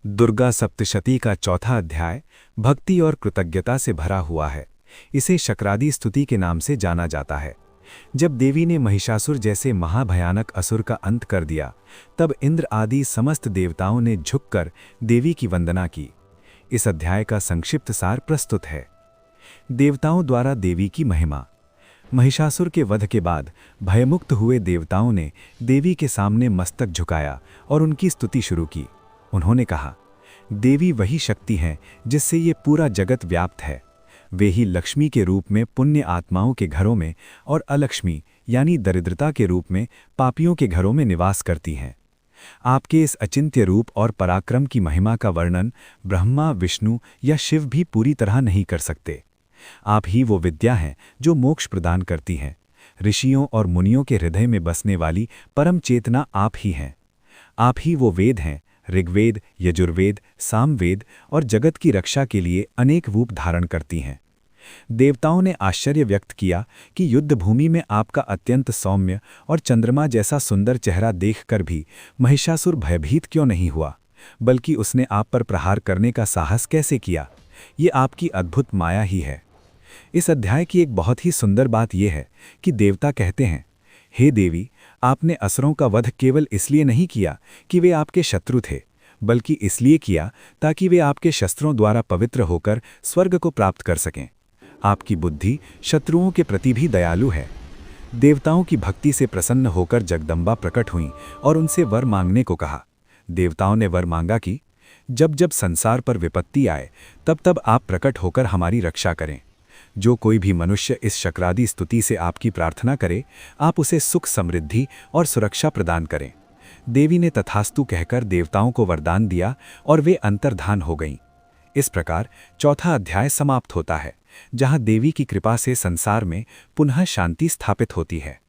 दुर्गा सप्तशती का चौथा अध्याय भक्ति और कृतज्ञता से भरा हुआ है। इसे शक्रादि स्तुति के नाम से जाना जाता है। जब देवी ने महिषासुर जैसे महाभयानक असुर का अंत कर दिया, तब इंद्र आदि समस्त देवताओं ने झुककर देवी की वंदना की। इस अध्याय का संक्षिप्त सार प्रस्तुत है। देवताओं द्वारा देवी की महिमा। महिषासुर के वध के बाद भयमुक्त हुए देवताओं ने देवी के सामने मस्तक झुकाया और उनकी स्तुति शुरू की। उन्होंने कहा, देवी वही शक्ति हैं जिससे ये पूरा जगत व्याप्त है। वे ही लक्ष्मी के रूप में पुण्य आत्माओं के घरों में और अलक्ष्मी यानी दरिद्रता के रूप में पापियों के घरों में निवास करती हैं। आपके इस अचिंत्य रूप और पराक्रम की महिमा का वर्णन ब्रह्मा, विष्णु या शिव भी पूरी तरह नहीं कर सकते। आप ही वो विद्या हैं जो मोक्ष प्रदान करती हैं। ऋषियों और मुनियों के हृदय में बसने वाली परम चेतना आप ही हैं। आप ही वो वेद हैं, ऋग्वेद, यजुर्वेद, सामवेद और जगत की रक्षा के लिए अनेक रूप धारण करती हैं। देवताओं ने आश्चर्य व्यक्त किया कि युद्ध भूमि में आपका अत्यंत सौम्य और चंद्रमा जैसा सुंदर चेहरा देखकर भी महिषासुर भयभीत क्यों नहीं हुआ, बल्कि उसने आप पर प्रहार करने का साहस कैसे किया। ये आपकी अद्भुत माया ही है। इस अध्याय की एक बहुत ही सुंदर बात यह है कि देवता कहते हैं, हे देवी, आपने असुरों का वध केवल इसलिए नहीं किया कि वे आपके शत्रु थे, बल्कि इसलिए किया ताकि वे आपके शस्त्रों द्वारा पवित्र होकर स्वर्ग को प्राप्त कर सकें। आपकी बुद्धि शत्रुओं के प्रति भी दयालु है। देवताओं की भक्ति से प्रसन्न होकर जगदम्बा प्रकट हुईं और उनसे वर मांगने को कहा। देवताओं ने वर मांगा कि जब जब संसार पर विपत्ति आए, तब तब आप प्रकट होकर हमारी रक्षा करें। जो कोई भी मनुष्य इस शक्रादि स्तुति से आपकी प्रार्थना करे, आप उसे सुख, समृद्धि और सुरक्षा प्रदान करें। देवी ने तथास्तु कहकर देवताओं को वरदान दिया और वे अंतर्धान हो गईं। इस प्रकार चौथा अध्याय समाप्त होता है, जहां देवी की कृपा से संसार में पुनः शांति स्थापित होती है।